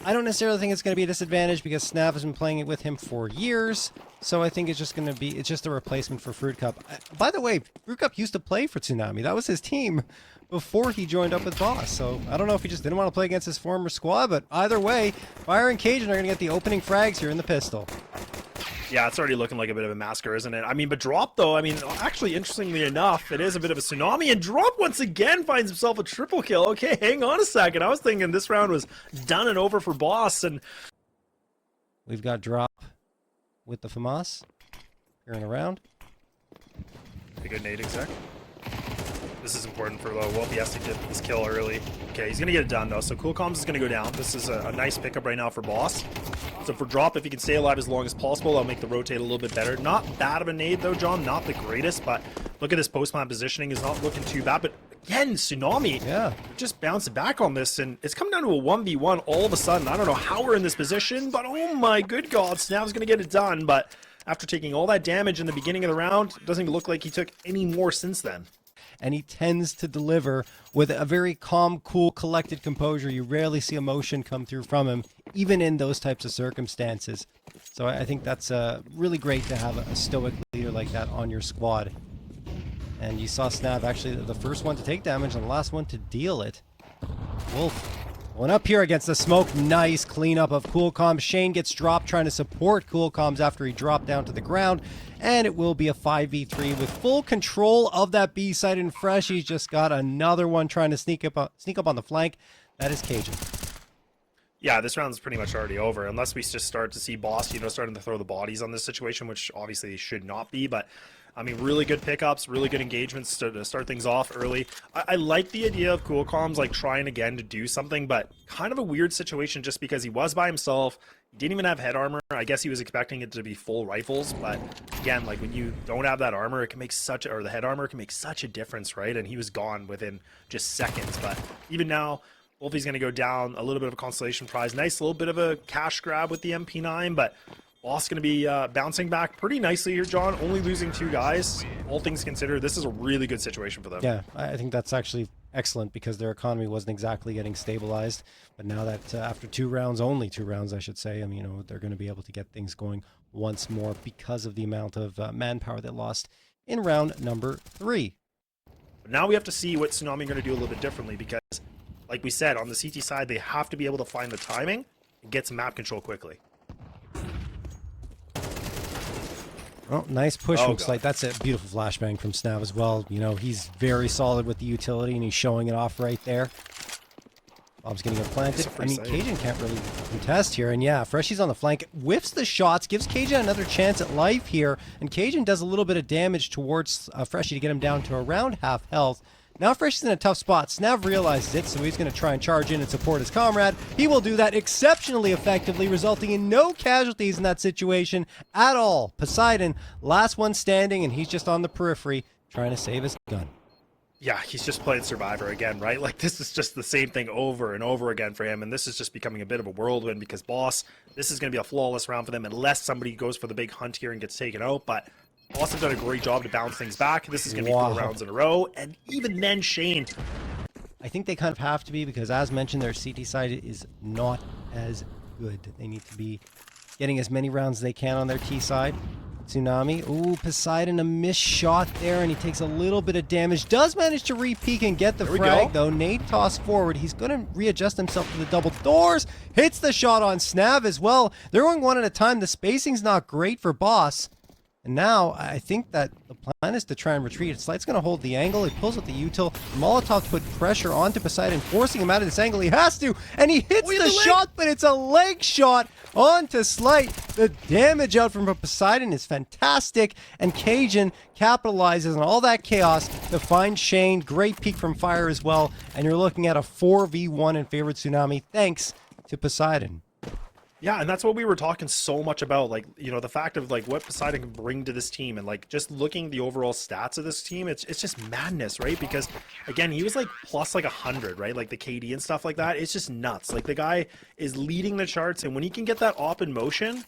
I don't necessarily think it's going to be a disadvantage because Snav has been playing it with him for years. So I think it's just going to be, it's just a replacement for Fruit Cup. By the way, Fruit Cup used to play for Tsunami. That was his team before he joined up with Boss. So I don't know if he just didn't want to play against his former squad, but either way, Fire and Cajun are going to get the opening frags here in the pistol. Yeah, it's already looking like a bit of a massacre, isn't it? I mean, but Drop, though, I mean, actually, interestingly enough, it is a bit of a tsunami, and Drop once again finds himself a triple kill. Okay, hang on a second. I was thinking this round was done and over for Boss, and... We've got Drop with the FAMAS here and around. Pretty good nade exec. This is important for Wolf. He has to get this kill early. Okay, he's going to get it done, though. So Cool Comms is going to go down. This is a nice pickup right now for Boss. So for Drop, if he can stay alive as long as possible, that'll make the rotate a little bit better. Not bad of a nade, though, John. Not the greatest, but look at his post-plant positioning. Is not looking too bad. But again, Tsunami just bouncing back on this, and it's come down to a 1v1 all of a sudden. I don't know how we're in this position, but oh my good God, Snav's going to get it done. But after taking all that damage in the beginning of the round, it doesn't even look like he took any more since then. And he tends to deliver with a very calm, cool, collected composure. You rarely see emotion come through from him, even in those types of circumstances. So I think that's really great to have a stoic leader like that on your squad. And you saw Snav actually the first one to take damage and the last one to deal it. Wolf going up here against the smoke. Nice cleanup of Cool Comms. Shane gets dropped trying to support Cool Comms after he dropped down to the ground. And it will be a 5v3 with full control of that B site. And Freshy's just got another one trying to sneak up on the flank. That is Cajun. Yeah, this round's pretty much already over, unless we just start to see Boss, starting to throw the bodies on this situation, which obviously should not be. But I mean, really good pickups, really good engagements to start things off early. I like the idea of Cool Comms like trying again to do something, but kind of a weird situation just because he was by himself. He didn't even have head armor. I guess he was expecting it to be full rifles, but again, like when you don't have that armor, it can make the head armor can make such a difference, right? And he was gone within just seconds. But even now, Wolfie's going to go down, a little bit of a consolation prize. Nice little bit of a cash grab with the MP9, but Boss going to be bouncing back pretty nicely here, John. Only losing 2 guys. All things considered, this is a really good situation for them. Yeah, I think that's actually excellent because their economy wasn't exactly getting stabilized. But now that after 2 rounds, only 2 rounds, I should say, I mean, they're going to be able to get things going once more because of the amount of manpower they lost in round number 3. But now we have to see what Tsunami are going to do a little bit differently because, like we said, on the CT side, they have to be able to find the timing and get some map control quickly. Oh, nice push from Slight. That's a beautiful flashbang from Snav as well. He's very solid with the utility, and he's showing it off right there. Bob's getting it planted. I mean, Cajun can't really contest here. And yeah, Freshy's on the flank. Whiffs the shots, gives Cajun another chance at life here. And Cajun does a little bit of damage towards Freshy to get him down to around half health. Now Freshy's in a tough spot. Snav realizes it, so he's going to try and charge in and support his comrade. He will do that exceptionally effectively, resulting in no casualties in that situation at all. Poseidon, last one standing, and he's just on the periphery trying to save his gun. Yeah, he's just playing Survivor again, right? Like, this is just the same thing over and over again for him, and this is just becoming a bit of a whirlwind because Boss, this is going to be a flawless round for them unless somebody goes for the big hunt here and gets taken out, but Boss have done a great job to bounce things back. This is going to be 4 rounds in a row. And even then, Shane. I think they kind of have to be because, as mentioned, their CT side is not as good. They need to be getting as many rounds as they can on their T side. Tsunami. Ooh, Poseidon, a missed shot there, and he takes a little bit of damage. Does manage to re-peek and get the frag, though. Nade toss forward. He's going to readjust himself to the double doors. Hits the shot on Snav as well. They're going one at a time. The spacing's not great for Boss. And now, I think that the plan is to try and retreat. Slight's going to hold the angle. He pulls with the util. Molotov to put pressure onto Poseidon, forcing him out of this angle. He has to, and he hits the shot, but it's a leg shot onto Slight. The damage out from Poseidon is fantastic, and Cajun capitalizes on all that chaos to find Shane. Great peek from Fire as well, and you're looking at a 4v1 in favor of Tsunami, thanks to Poseidon. Yeah, and that's what we were talking so much about, like, the fact of, like, what Poseidon can bring to this team, and, like, just looking at the overall stats of this team, it's just madness, right? Because, again, he was, like, plus, like, 100, right? Like, the KD and stuff like that, it's just nuts. Like, the guy is leading the charts, and when he can get that op in motion,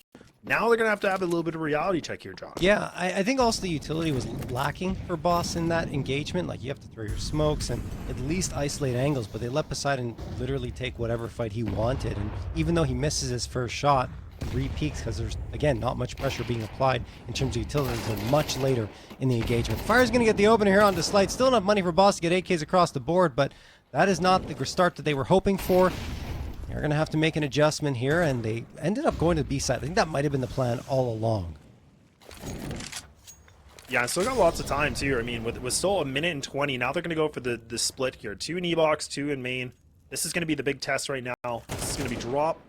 Now they're going to have a little bit of reality check here, John. Yeah, I think also the utility was lacking for Boss in that engagement. Like, you have to throw your smokes and at least isolate angles, but they let Poseidon literally take whatever fight he wanted. And even though he misses his first shot, he re-peaks because there's, again, not much pressure being applied in terms of utility until much later in the engagement. Fire's going to get the opener here onto Slight. Still enough money for Boss to get 8Ks across the board, but that is not the start that they were hoping for. They're going to have to make an adjustment here, and they ended up going to the B side. I think that might have been the plan all along. Yeah, and still got lots of time, too. I mean, with still a minute and 20, now they're going to go for the split here. 2 in E-Box, 2 in main. This is going to be the big test right now. This is going to be drop.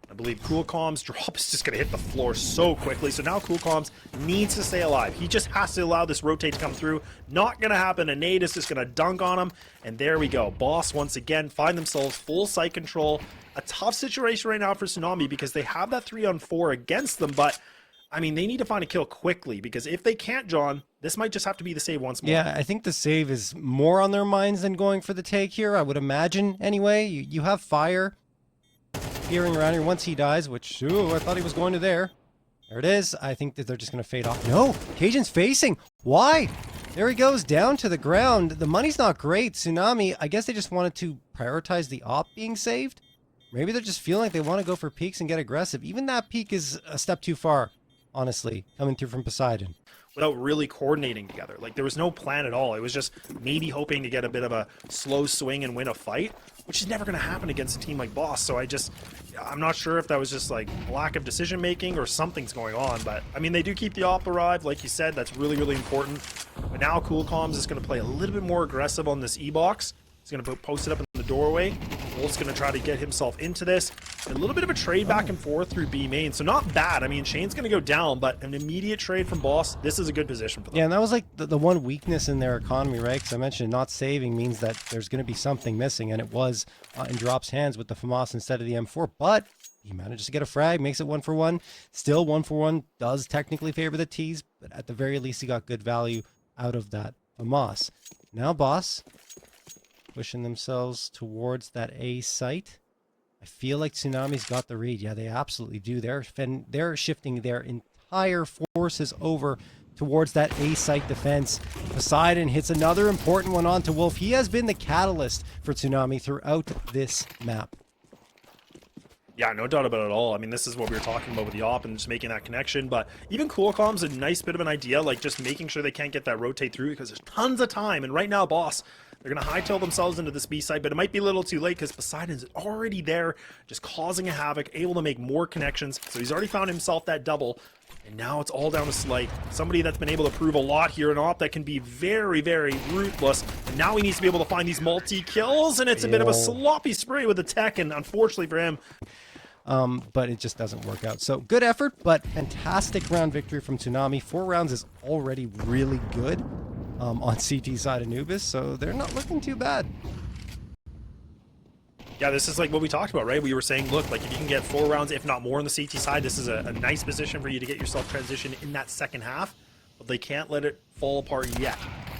I believe Cool Calm's drop is just going to hit the floor so quickly. So now Cool Calms needs to stay alive. He just has to allow this rotate to come through. Not going to happen. A nade is just going to dunk on him. And there we go. Boss, once again, find themselves full site control. A tough situation right now for Tsunami because they have that 3-on-4 against them. But, I mean, they need to find a kill quickly because if they can't, John, this might just have to be the save once more. Yeah, I think the save is more on their minds than going for the take here, I would imagine. Anyway, you have Fire peering around here once he dies, which, ooh, I thought he was going to there. There it is. I think that they're just going to fade off. No, Cajun's facing. Why? There he goes, down to the ground. The money's not great. Tsunami, I guess they just wanted to prioritize the op being saved. Maybe they're just feeling like they want to go for peaks and get aggressive. Even that peak is a step too far, honestly, coming through from Poseidon. Without really coordinating together. Like, there was no plan at all. It was just maybe hoping to get a bit of a slow swing and win a fight, which is never going to happen against a team like Boss. So I'm not sure if that was just like lack of decision making or something's going on. But I mean, they do keep the op alive, like you said. That's really, really important. But now Cool Calms is going to play a little bit more aggressive on this E-Box. He's going to post it up in the doorway. Bolt's going to try to get himself into this. A little bit of a trade back and forth through B main. So not bad. I mean, Shane's going to go down, but an immediate trade from Boss. This is a good position for them. Yeah, and that was like the one weakness in their economy, right? Because I mentioned not saving means that there's going to be something missing, and it was in Drop's hands with the FAMAS instead of the M4. But he manages to get a frag, makes it 1-for-1. Still 1-for-1 does technically favor the T's, but at the very least he got good value out of that FAMAS. Now Boss pushing themselves towards that A site. I feel like Tsunami's got the read. Yeah, they absolutely do. They're shifting their entire forces over towards that A site defense. Poseidon hits another important one onto Wolf. He has been the catalyst for Tsunami throughout this map. Yeah, no doubt about it at all. I mean, this is what we were talking about with the op and just making that connection. But even Cool Calm's a nice bit of an idea, like just making sure they can't get that rotate through because there's tons of time. And right now, Boss, they're going to hightail themselves into this B side, but it might be a little too late because Poseidon's already there, just causing a havoc, able to make more connections. So he's already found himself that double. And now it's all down to Slight. Somebody that's been able to prove a lot here, an op that can be very, very ruthless. And now he needs to be able to find these multi-kills, and it's a bit of a sloppy spray with the tech, and unfortunately for him, but it just doesn't work out. So good effort, but fantastic round victory from Tsunami. 4 rounds is already really good on CT side Anubis, so they're not looking too bad. Yeah, this is like what we talked about, right? We were saying, look, like if you can get 4 rounds, if not more on the CT side, this is a nice position for you to get yourself transitioned in that second half, but they can't let it fall apart yet.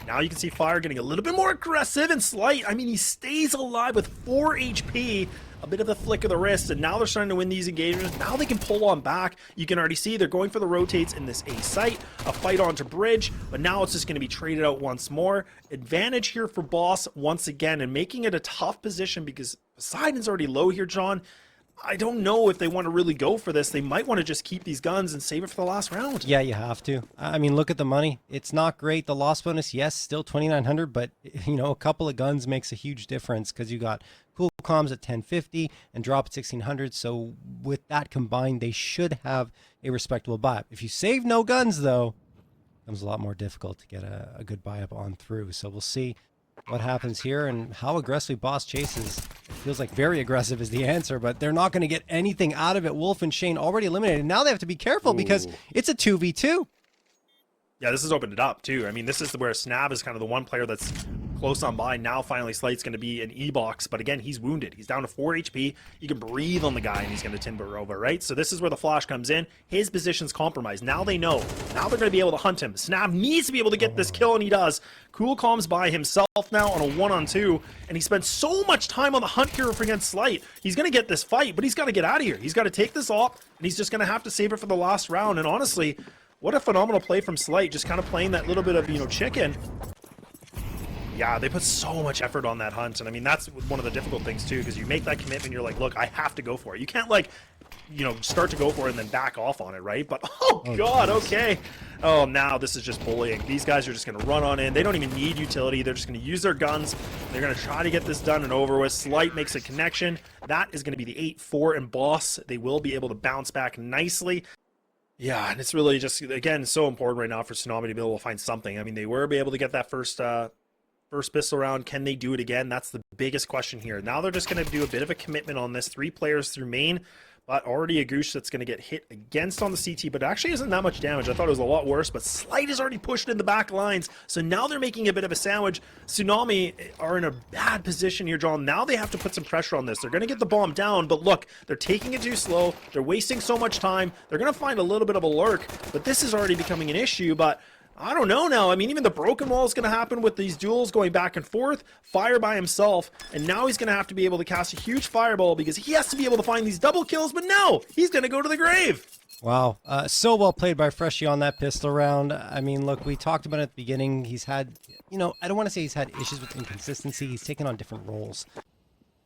Now you can see Fire getting a little bit more aggressive and Slight. I mean, he stays alive with 4 HP, a bit of a flick of the wrist, and now they're starting to win these engagements. Now they can pull on back. You can already see they're going for the rotates in this A site, a fight onto bridge, but now it's just going to be traded out once more. Advantage here for Boss once again, and making it a tough position because Poseidon's already low here, John. I don't know if they want to really go for this. They might want to just keep these guns and save it for the last round. Yeah, you have to. I mean, look at the money. It's not great. The loss bonus, yes, still 2,900, but you know, a couple of guns makes a huge difference because you got Cool Calms at 1050 and Drop at 1,600. So with that combined, they should have a respectable buy-up. If you save no guns, though, it becomes a lot more difficult to get a good buy-up on through. So we'll see what happens here and how aggressively Boss chases. It feels like very aggressive is the answer, but they're not going to get anything out of it. Wolf and Shane already eliminated. Now they have to be careful because it's a 2v2. Yeah, this has opened it up too. I mean, this is where Snab is kind of the one player that's close on by. Now finally Slight's going to be an E-box, but again, he's wounded. He's down to 4 HP. You can breathe on the guy, and he's going to timber over, right? So this is where the flash comes in. His position's compromised. Now they know. Now they're going to be able to hunt him. Snap needs to be able to get this kill, and he does. Cool Calm's by himself now on a 1-on-2, and he spent so much time on the hunt here against Slight. He's going to get this fight, but he's got to get out of here. He's got to take this off, and he's just going to have to save it for the last round. And honestly, what a phenomenal play from Slight, just kind of playing that little bit of, chicken. Yeah, they put so much effort on that hunt, and I mean, that's one of the difficult things too, because you make that commitment, you're like, look, I have to go for it. You can't, like, start to go for it and then back off on it, right? But, oh God, okay. Oh, now this is just bullying. These guys are just going to run on in. They don't even need utility. They're just going to use their guns. They're going to try to get this done and over with. Slight makes a connection. That is going to be the 8-4, and Boss, they will be able to bounce back nicely. Yeah, and it's really just, again, so important right now for Tsunami to be able to find something. I mean, they were able to get that first pistol round. Can they do it again? That's the biggest question here. Now they're just going to do a bit of a commitment on this. 3 players through main, but already a Goosh that's going to get hit against on the CT, but actually isn't that much damage. I thought it was a lot worse, but Slight is already pushed in the back lines, so now they're making a bit of a sandwich. Tsunami are in a bad position here, John. Now they have to put some pressure on this. They're going to get the bomb down, but look, they're taking it too slow. They're wasting so much time. They're going to find a little bit of a lurk, but this is already becoming an issue, but I don't know now. I mean, even the broken wall is going to happen with these duels going back and forth. Fire by himself, and now he's going to have to be able to cast a huge fireball because he has to be able to find these double kills, but no! He's going to go to the grave! Wow. So well played by Freshie on that pistol round. I mean, look, we talked about it at the beginning. He's had, I don't want to say he's had issues with inconsistency. He's taken on different roles.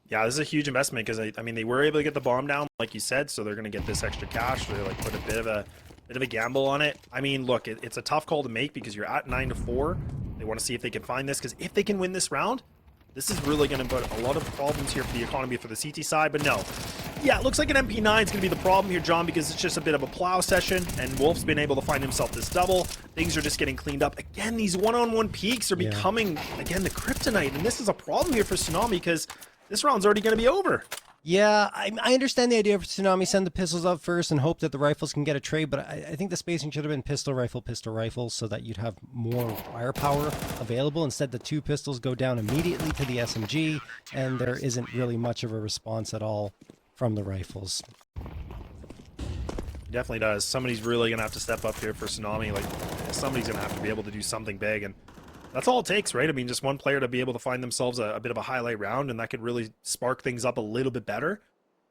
Yeah, this is a huge investment because, I mean, they were able to get the bomb down, like you said, so they're going to get this extra cash. They put a bit of a gamble on it. I mean, look, it's a tough call to make because you're at 9-4. They want to see if they can find this, because if they can win this round, this is really going to put a lot of problems here for the economy for the CT side, but no. Yeah, it looks like an MP9 is going to be the problem here, John, because it's just a bit of a plow session, and Wolf's been able to find himself this double. Things are just getting cleaned up. Again, these one-on-one peaks are becoming, again, the kryptonite, and this is a problem here for Tsunami because this round's already going to be over. Yeah, I understand the idea for Tsunami. Send the pistols up first and hope that the rifles can get a trade, but I think the spacing should have been pistol, rifle, so that you'd have more firepower available. Instead, the 2 pistols go down immediately to the SMG, and there isn't really much of a response at all from the rifles. Definitely does. Somebody's really going to have to step up here for Tsunami. Like, somebody's going to have to be able to do something big, and that's all it takes, right? I mean, just one player to be able to find themselves a bit of a highlight round, and that could really spark things up a little bit better.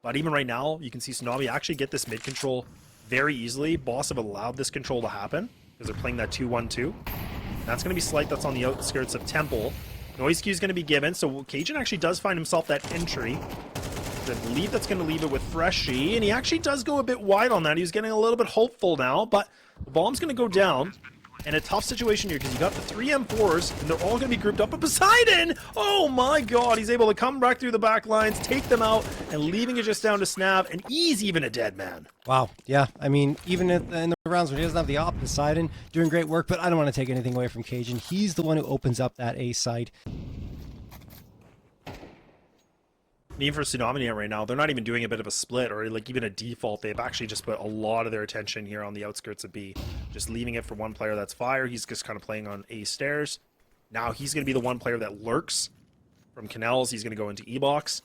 But even right now, you can see Tsunami actually get this mid control very easily. Boss have allowed this control to happen because they're playing that 2-1-2. That's going to be Slight that's on the outskirts of Temple. Noise cue is going to be given, so Cajun actually does find himself that entry. I believe that's going to leave it with Freshie, and he actually does go a bit wide on that. He was getting a little bit hopeful now, but the bomb's going to go down. And a tough situation here because you got the 3 M4s and they're all going to be grouped up. But Poseidon, oh my God, he's able to come back through the back lines, take them out, and leaving it just down to Snav, and he's even a dead man. Wow, yeah, I mean, even in the rounds when he doesn't have the op, Poseidon doing great work, but I don't want to take anything away from Cajun. He's the one who opens up that A site. Even for Tsunami right now, they're not even doing a bit of a split or like even a default. They've actually just put a lot of their attention here on the outskirts of B, just leaving it for one player that's Fire. He's just kind of playing on A stairs. Now he's going to be the one player that lurks from Canals. He's going to go into E-box.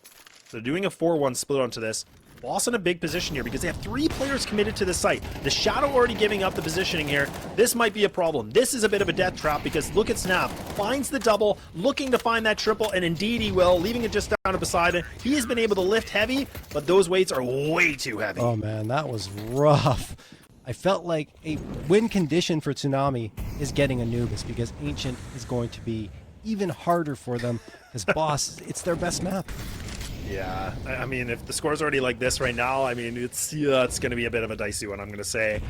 So they're doing a 4-1 split onto this. Boss in a big position here because they have 3 players committed to the site. The Shadow already giving up the positioning here. This might be a problem. This is a bit of a death trap because look at Snap. Finds the double, looking to find that triple, and indeed he will, leaving it just down to Poseidon. He has been able to lift heavy, but those weights are way too heavy. Oh man, that was rough. I felt like a win condition for Tsunami is getting Anubis because Ancient is going to be even harder for them because Boss, it's their best map. Yeah, I mean, if the score's already like this right now, I mean, it's going to be a bit of a dicey one, I'm going to say.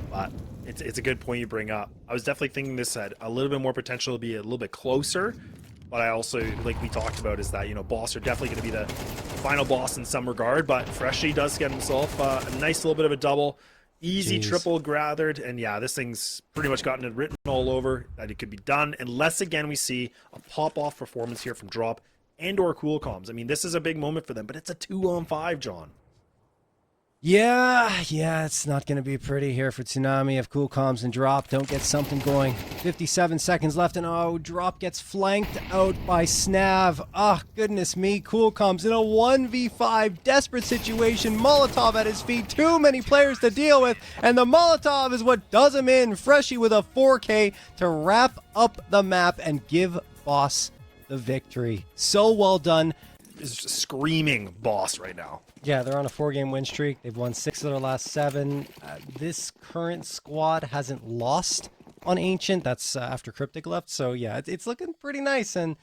But it's a good point you bring up. I was definitely thinking this had a little bit more potential to be a little bit closer. But I also, like we talked about, is that, Boss are definitely going to be the final boss in some regard. But Freshie does get himself a nice little bit of a double. Easy triple gathered. And yeah, this thing's pretty much gotten it written all over that it could be done. Unless, again, we see a pop-off performance here from Drop and or Cool Comms. I mean, this is a big moment for them, but it's a 2-on-5, John. Yeah, it's not going to be pretty here for Tsunami if Cool Comms and Drop don't get something going. 57 seconds left, and oh, Drop gets flanked out by Snav. Oh, goodness me, Cool Comms in a 1v5 desperate situation. Molotov at his feet, too many players to deal with, and the Molotov is what does him in. Freshie with a 4K to wrap up the map and give Boss the victory. So well done. Is screaming Boss right now. Yeah, they're on a 4-game win streak. They've won 6 of their last 7. This current squad hasn't lost on Ancient. That's after Cryptic left. So yeah, it's looking pretty nice. And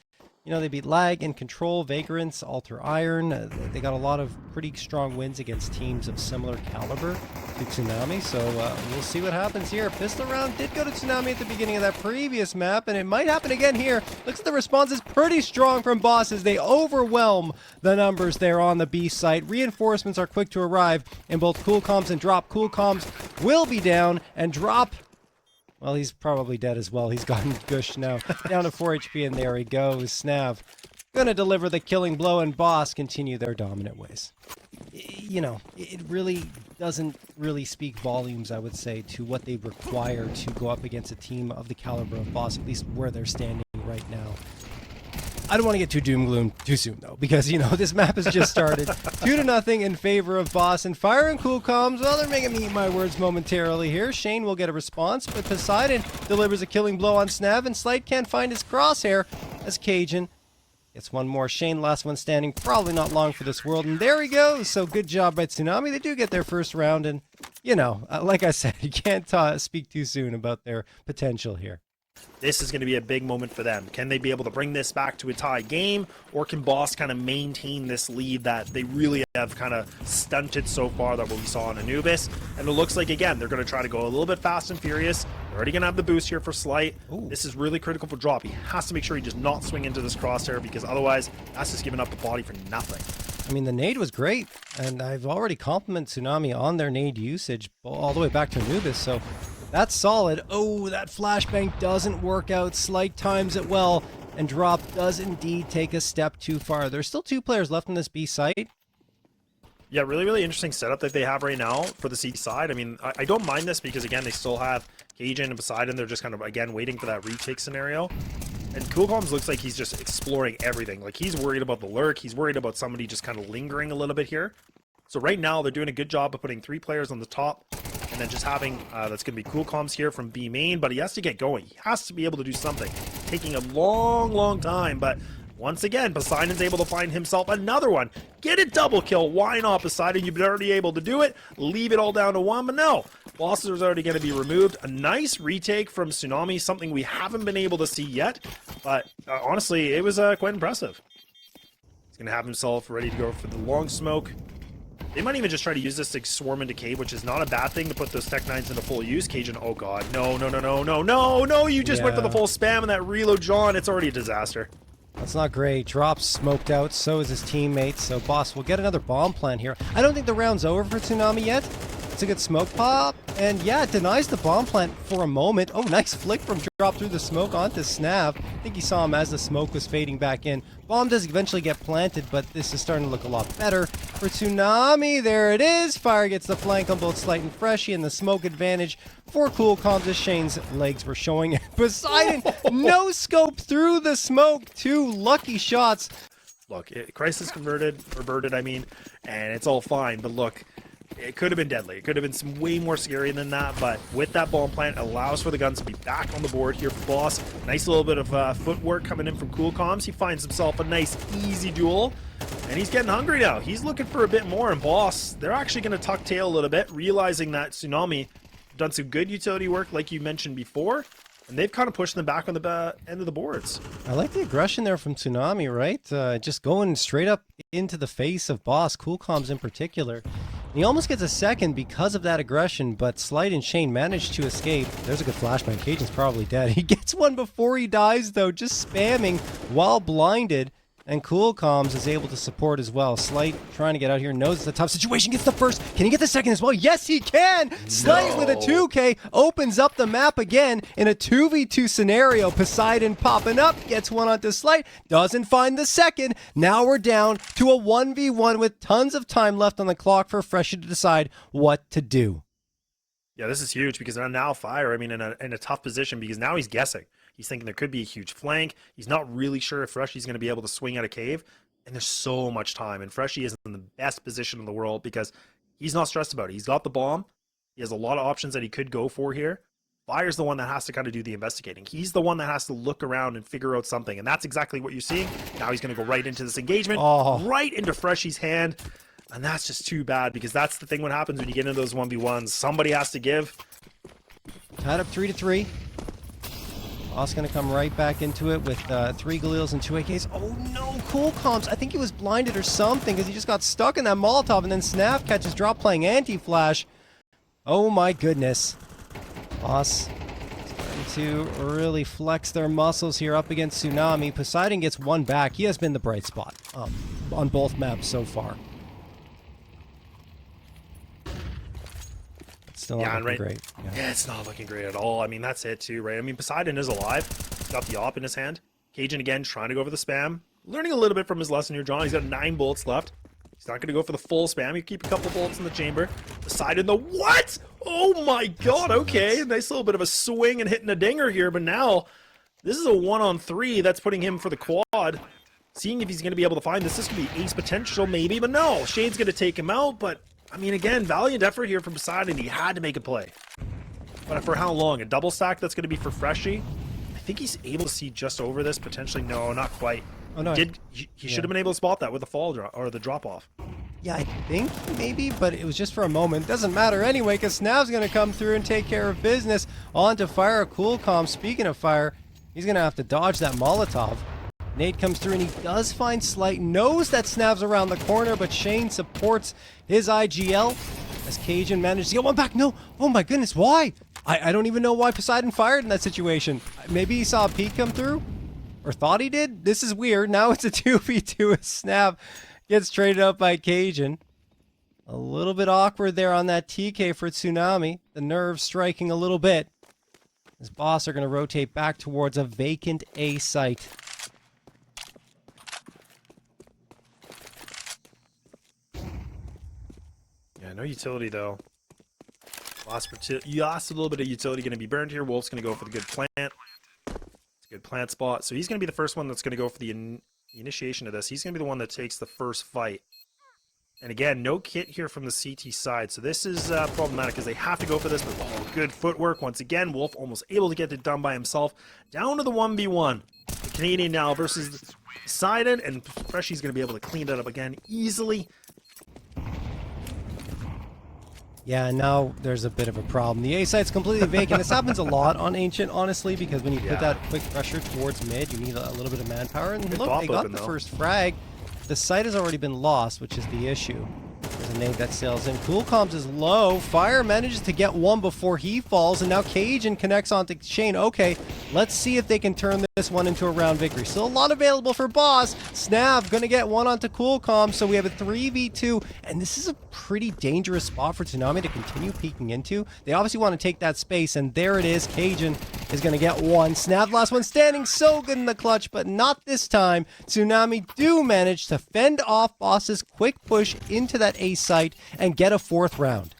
you know, they beat Lag and Control, Vagrants, Alter Iron. They got a lot of pretty strong wins against teams of similar caliber to Tsunami. So we'll see what happens here. Pistol round did go to Tsunami at the beginning of that previous map, and it might happen again here. Looks like the response is pretty strong from Bosses. They overwhelm the numbers there on the B site. Reinforcements are quick to arrive in both Cool Comms and Drop. Cool Comms will be down, and Drop, well, he's probably dead as well. He's gotten gushed now. Down to 4 HP, and there he goes. Snav gonna deliver the killing blow, and Boss continue their dominant ways. You know, it really doesn't really speak volumes, I would say, to what they require to go up against a team of the caliber of Boss, at least where they're standing right now. I don't want to get too doom gloom too soon though, because you know this map has just started. 2-0 in favor of Boss, and Fire and Cool Comms, well, they're making me eat my words momentarily here. Shane will get a response, but Poseidon delivers a killing blow on Snav, and Slight can't find his crosshair as Cajun gets one more. Shane, last one standing, probably not long for this world, and there he goes. So good job by Tsunami. They do get their first round, and you know, like I said, you can't speak too soon about their potential here. This is going to be a big moment for them. Can they be able to bring this back to a tie game, or can Boss kind of maintain this lead that they really have kind of stunted so far that what we saw in Anubis? And it looks like, again, they're going to try to go a little bit fast and furious. They're already going to have the boost here for Slight. Ooh. This is really critical for Drop. He has to make sure he does not swing into this crosshair, because otherwise that's just giving up the body for nothing. I mean, the nade was great, and I've already complimented Tsunami on their nade usage all the way back to Anubis, so that's solid. Oh, that flashbang doesn't work out. Slight times it well, and Drop does indeed take a step too far. There's still 2 players left on this B site. Yeah, really interesting setup that they have right now for the C side. I mean, I don't mind this because, again, they still have Cajun and Poseidon. They're just kind of, again, waiting for that retake scenario. And Cool Comms looks like he's just exploring everything. Like, he's worried about the lurk. He's worried about somebody just kind of lingering a little bit here. So right now, they're doing a good job of putting 3 players on the top, and then just having, that's going to be Cool Comms here from B main, but he has to get going. He has to be able to do something. Taking a long time, but once again, Poseidon's able to find himself another one. Get a double kill. Why not, Poseidon? You've been already able to do it. Leave it all down to 1, but no. Bosses is already going to be removed. A nice retake from Tsunami, something we haven't been able to see yet, but honestly, it was quite impressive. He's going to have himself ready to go for the long smoke. They might even just try to use this to swarm into cave, which is not a bad thing to put those Tech 9s into full use. Cajun, oh god, no, you just went for the full spam and that reload, John. It's already a disaster. That's not great. Drops smoked out, so is his teammates. So Boss will get another bomb plant here. I don't think the round's over for Tsunami yet. It's a good smoke pop, and yeah, it denies the bomb plant for a moment. Oh, nice flick from Drop through the smoke onto Snav. I think he saw him as the smoke was fading back in. Bomb does eventually get planted, but this is starting to look a lot better for Tsunami. There it is. Fire gets the flank on both Slight and Freshie, and the smoke advantage for Cool Comms as Shane's legs were showing. Poseidon, no scope through the smoke. 2 lucky shots. Look, Crisis reverted, I mean, and it's all fine, but look, it could have been deadly. It could have been some way more scary than that, but with that bomb plant, allows for the guns to be back on the board here for Boss. Nice little bit of footwork coming in from Cool Comms. He finds himself a nice, easy duel, and he's getting hungry now. He's looking for a bit more, and Boss, they're actually going to tuck tail a little bit, realizing that Tsunami done some good utility work, like you mentioned before, and they've kind of pushed them back on the end of the boards. I like the aggression there from Tsunami, right? Just going straight up into the face of Boss, Cool Comms in particular. He almost gets a second because of that aggression, but Slight and Shane managed to escape. There's a good flashbang. Cajun's probably dead. He gets one before he dies, though, just spamming while blinded. And Cool Comms is able to support as well. Slight trying to get out here, knows it's a tough situation, gets the first. Can he get the second as well? Yes, he can! Slight with a 2K, opens up the map again in a 2v2 scenario. Poseidon popping up, gets one onto Slight, doesn't find the second. Now we're down to a 1v1 with tons of time left on the clock for Freshie to decide what to do. Yeah, this is huge because they're now Fire, I mean, in a tough position because now he's guessing. He's thinking there could be a huge flank. He's not really sure if Freshie's going to be able to swing out a cave. And there's so much time. And Freshie is in the best position in the world because he's not stressed about it. He's got the bomb. He has a lot of options that he could go for here. Fire's the one that has to kind of do the investigating. He's the one that has to look around and figure out something. And that's exactly what you're seeing. Now he's going to go right into this engagement, right into Freshie's hand. And that's just too bad because that's the thing what happens when you get into those 1v1s. Somebody has to give. Tied up 3-3. Boss going to come right back into it with 3 Galils and 2 AKs. Oh no, Cool Comms. I think he was blinded or something because he just got stuck in that Molotov and then Snap catches drop playing anti-flash. Oh my goodness. Boss starting to really flex their muscles here up against Tsunami. Poseidon gets one back. He has been the bright spot on both maps so far. Still not looking great. Yeah, it's not looking great at all. I mean, that's it too, right? I mean, Poseidon is alive. He's got the op in his hand. Cajun again trying to go for the spam. Learning a little bit from his lesson here, John. He's got 9 bullets left. He's not going to go for the full spam. You keep a couple bullets in the chamber. Poseidon, the what? Oh my god, okay. A nice little bit of a swing and hitting a dinger here, but now this is a 1-on-3 that's putting him for the quad. Seeing if he's going to be able to find this. This could be ace potential maybe, but no. Shade's going to take him out, but I mean, again, valiant effort here from Poseidon. He had to make a play. But for how long? A double stack that's going to be for Freshie? I think he's able to see just over this. Potentially, no, not quite. Oh, no. He should have been able to spot that with the fall drop or the drop off. Yeah, I think maybe, but it was just for a moment. Doesn't matter anyway, because Snav's going to come through and take care of business. On to Fire. Cool Comm. Speaking of Fire, he's going to have to dodge that Molotov. Nate comes through and he does find Slight, knows that Snav's around the corner, but Shane supports his IGL as Cajun manages to get one back. No, oh my goodness, why? I don't even know why Poseidon fired in that situation. Maybe he saw a peek come through, or thought he did. This is weird. Now it's a 2v2 as Snav gets traded up by Cajun. A little bit awkward there on that TK for Tsunami. The nerves striking a little bit. His boss are going to rotate back towards a vacant A site. No utility though. Lost a little bit of utility going to be burned here. Wolf's going to go for the good plant. It's a good plant spot. So he's going to be the first one that's going to go for the initiation of this. He's going to be the one that takes the first fight. And again, no kit here from the CT side. So this is problematic because they have to go for this. But oh, good footwork. Once again, Wolf almost able to get it done by himself. Down to the 1v1. The Canadian now versus Poseidon. And Freshie's going to be able to clean that up again easily. Yeah, now there's a bit of a problem. The A site's completely vacant. This happens a lot on Ancient, honestly, because when you put that quick pressure towards mid, you need a little bit of manpower. And look, they got the first frag. The site has already been lost, which is the issue. There's a nade that sails in. Cool Comms is low. Fire manages to get one before he falls, and now Cajun connects onto Shane. Okay, let's see if they can turn this one into a round victory. Still a lot available for Boss. Snav gonna get one onto Cool Comms, so we have a 3v2, and this is a pretty dangerous spot for Tsunami to continue peeking into. They obviously want to take that space, and there it is. Cajun is gonna get one. Snav, last one standing, so good in the clutch, but not this time. Tsunami do manage to fend off Boss's quick push into that A site and get a 4th round.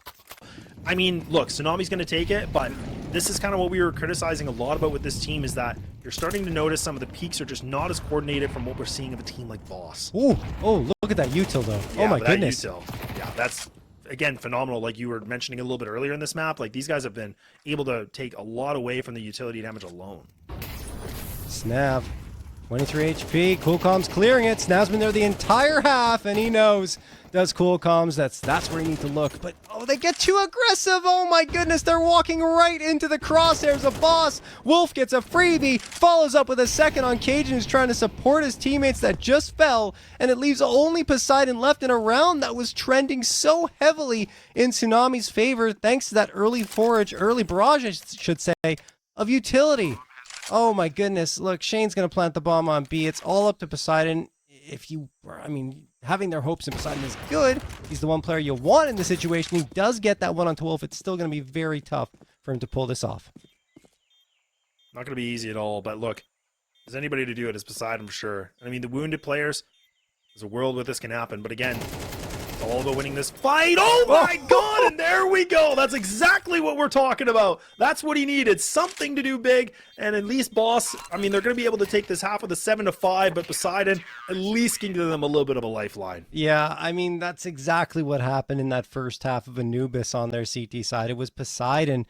I mean, look, Tsunami's going to take it, but this is kind of what we were criticizing a lot about with this team is that you're starting to notice some of the peaks are just not as coordinated from what we're seeing of a team like Boss. Ooh, oh, look at that util though. Yeah, oh my goodness. Util. Yeah, that's, again, phenomenal. Like you were mentioning a little bit earlier in this map, like these guys have been able to take a lot away from the utility damage alone. Snav, 23 HP. Cool Comms clearing it. Snav's been there the entire half, and he knows. Does Cool Comms. That's where you need to look. But, oh, they get too aggressive. Oh, my goodness. They're walking right into the crosshairs of Boss. Wolf gets a freebie, follows up with a second on Cajun, who's trying to support his teammates that just fell, and it leaves only Poseidon left in a round that was trending so heavily in Tsunami's favor, thanks to that early barrage, I should say, of utility. Oh my goodness, look, Shane's going to plant the bomb on B. It's all up to Poseidon. if you, I mean, having their hopes in Poseidon is good. He's the one player you want in the situation. He does get that one onto Wolf. It's still going to be very tough for him to pull this off. Not going to be easy at all, but look, there's anybody to do it, it's Poseidon for sure. I mean, the wounded players, there's a world where this can happen, but again, it's all about winning this fight. Oh my God, and there we go. That's exactly what we're talking about. That's what he needed, something to do big, and at least Boss, I mean, they're going to be able to take this half of the 7-5, but Poseidon at least can give them a little bit of a lifeline. Yeah, I mean, that's exactly what happened in that first half of Anubis on their CT side. It was Poseidon.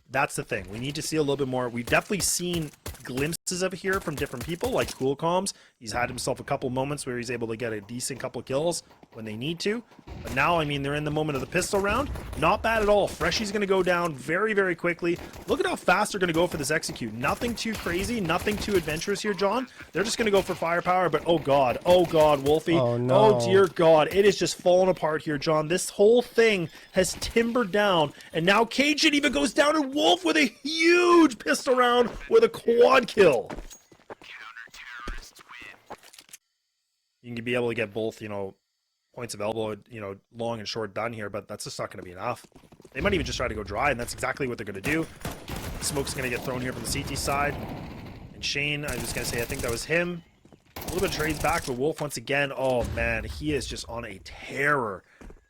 That's the thing. We need to see a little bit more. We've definitely seen glimpses of it here from different people, like Cool Comms. He's had himself a couple moments where he's able to get a decent couple kills when they need to. But now, I mean, they're in the moment of the pistol round. Not bad at all. Freshie's going to go down very, very quickly. Look at how fast they're going to go for this execute. Nothing too crazy, nothing too adventurous here, John. They're just going to go for firepower, but oh God, Wolfie. Oh, no. Oh dear God, it is just falling apart here, John. This whole thing has timbered down, and now Cajun even goes down, and Wolf with a huge pistol round with a quad kill. You can be able to get both, you know, points of elbow, you know, long and short done here, but that's just not going to be enough. They might even just try to go dry, and that's exactly what they're going to do. Smoke's going to get thrown here from the CT side. And Shane, I was just going to say, I think that was him. A little bit of trades back, but Wolf once again, oh man, he is just on a terror.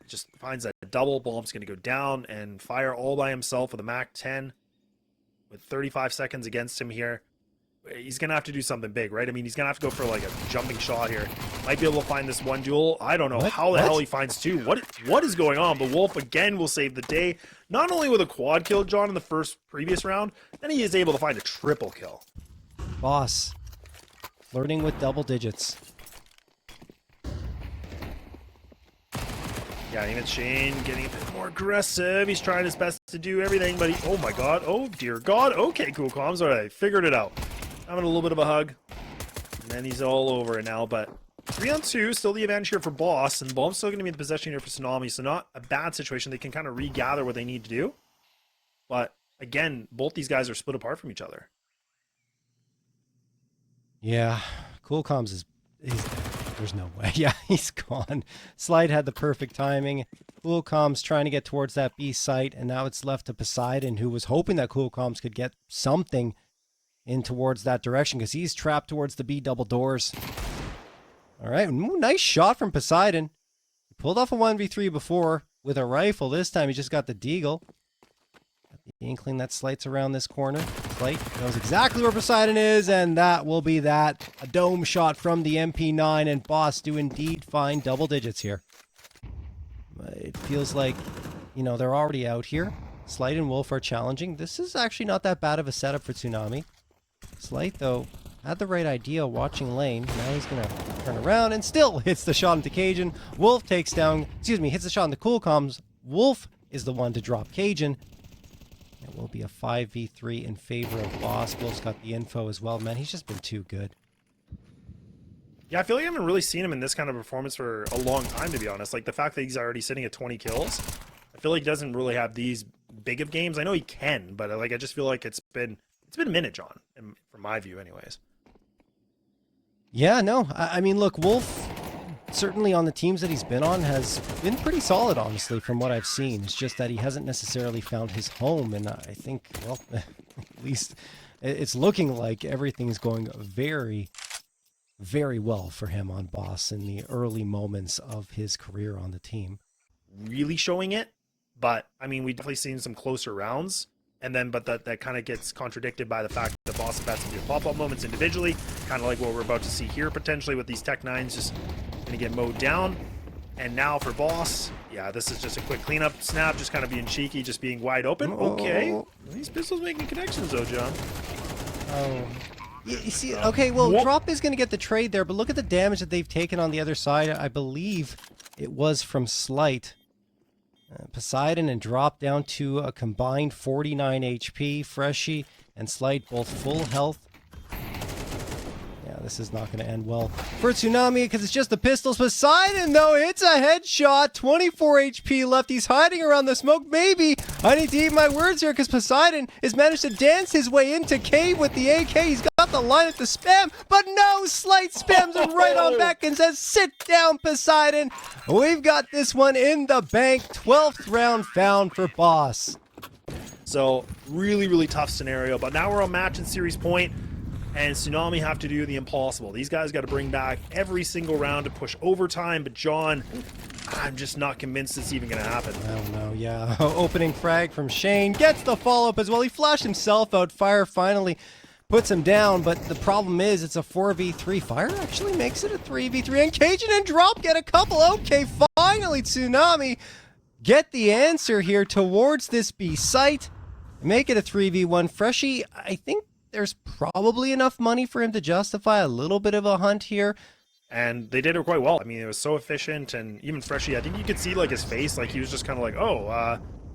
Just finds that double. Bomb's going to go down and fire all by himself with a MAC-10 with 35 seconds against him here. He's going to have to do something big, right? I mean, he's going to have to go for like a jumping shot here. Might be able to find this one duel. I don't know how the hell he finds two. What is going on? But Wolf again will save the day. Not only with a quad kill, John, in the previous round, then he is able to find a triple kill. Boss, flirting with double digits. Yeah, even Shane getting a bit more aggressive. He's trying his best to do everything, but oh my God, oh dear God. Okay, Cool Comms, all right, figured it out. Having a little bit of a hug, and then he's all over it now, but 3-on-2, still the advantage here for Boss, and Bomb's still going to be in possession here for Tsunami, so not a bad situation. They can kind of regather what they need to do, but again, both these guys are split apart from each other. Yeah, Cool Comms there's no way. Yeah, he's gone. Slide had the perfect timing. Cool Comms trying to get towards that B site, and now it's left to Poseidon, who was hoping that Cool Comms could get something in towards that direction, because he's trapped towards the B double doors. All right, nice shot from Poseidon. He pulled off a 1v3 before with a rifle. This time he just got the deagle. Got the inkling that Slight's around this corner. Slight knows exactly where Poseidon is, and that will be that. A dome shot from the MP9, and Boss do indeed find double digits here. It feels like, you know, they're already out here. Slight and Wolf are challenging. This is actually not that bad of a setup for Tsunami. Slight, though, had the right idea watching lane. Now he's going to turn around and still hits the shot into Cajun. Wolf takes down, hits the shot into Cool Comms. Wolf is the one to drop Cajun. It will be a 5v3 in favor of Boss. Wolf's got the info as well. Man, he's just been too good. Yeah, I feel like I haven't really seen him in this kind of performance for a long time, to be honest. Like, the fact that he's already sitting at 20 kills, I feel like he doesn't really have these big of games. I know he can, but like I just feel like it's been a minute, John, from my view anyways. Yeah, no. I mean, look, Wolf, certainly on the teams that he's been on, has been pretty solid, honestly, from what I've seen. It's just that he hasn't necessarily found his home, and I think, well, at least it's looking like everything's going very, very well for him on Boss in the early moments of his career on the team. Really showing it, but I mean, we've definitely seen some closer rounds, and then but that kind of gets contradicted by the fact that Boss has had some good pop-up moments individually, kind of like what we're about to see here potentially with these Tech 9s just gonna get mowed down. And now for Boss, yeah, this is just a quick cleanup snap, just kind of being cheeky, just being wide open. Okay, these pistols making connections though, John. Oh, you see, okay, well, Drop is going to get the trade there, but look at the damage that they've taken on the other side. I believe it was from Slight. Poseidon and Drop down to a combined 49 HP. Freshie and Slight both full health. Yeah, this is not going to end well for Tsunami because it's just the pistols. Poseidon, though, hits a headshot. 24 HP left. He's hiding around the smoke. Maybe I need to eat my words here because Poseidon has managed to dance his way into cave with the AK. He's got the lineup to spam, but no, Slight spams him right on back and says, sit down, Poseidon. We've got this one in the bank. 12th round found for Boss. So really, really tough scenario. But now we're on match and series point, and Tsunami have to do the impossible. These guys got to bring back every single round to push overtime. But John, I'm just not convinced it's even going to happen. I don't know, yeah. Opening frag from Shane. Gets the follow-up as well. He flashed himself out. Fire finally puts him down, but the problem is it's a 4v3. Fire actually makes it a 3v3. And Cajun and Drop get a couple. Okay, finally Tsunami get the answer here towards this B site. Make it a 3v1. Freshie, I think there's probably enough money for him to justify a little bit of a hunt here. And they did it quite well. I mean, it was so efficient, and even Freshie, I think you could see like his face, like he was just kind of like, oh,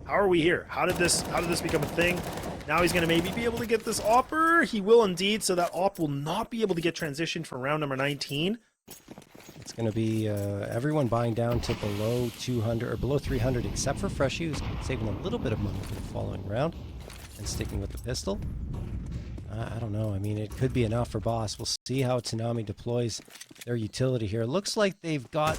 how are we here? How did this become a thing? Now he's going to maybe be able to get this opper. He will indeed, so that op will not be able to get transitioned for round number 19. It's going to be everyone buying down to below 200 or below 300 except for Freshie, who's saving a little bit of money for the following round and sticking with the pistol. I don't know. I mean, it could be enough for Boss. We'll see how Tsunami deploys their utility here. It looks like they've got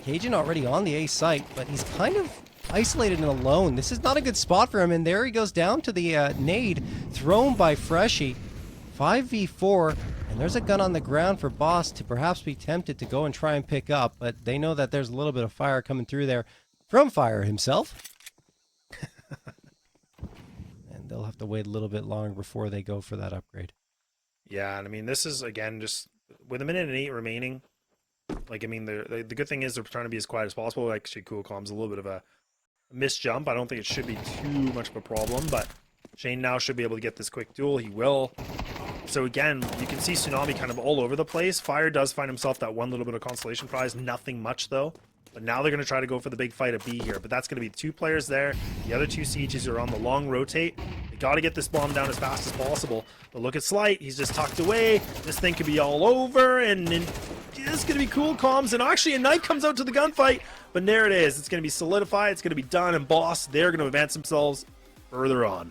Cajun already on the A site, but he's kind of isolated and alone. This is not a good spot for him, and there he goes down to the nade thrown by Freshie. 5v4, and there's a gun on the ground for Boss to perhaps be tempted to go and try and pick up, but they know that there's a little bit of fire coming through there from Fire himself. And they'll have to wait a little bit longer before they go for that upgrade. Yeah, and I mean, this is, again, just with 1 minute and 8 remaining. Like, I mean, the good thing is they're trying to be as quiet as possible. Actually, Cool Calm's a little bit of a missed jump. I don't think it should be too much of a problem, but Shane now should be able to get this quick duel. He will. So again, you can see Tsunami kind of all over the place. Fire does find himself that one little bit of consolation prize. Nothing much, though. But now they're going to try to go for the big fight at B here. But that's going to be 2 players there. The other 2 CGs are on the long rotate. They got to get this bomb down as fast as possible. But look at Slight. He's just tucked away. This thing could be all over. And it's going to be Cool Comms. And actually, a knife comes out to the gunfight. But there it is. It's going to be solidified. It's going to be done. And Boss, they're going to advance themselves further on.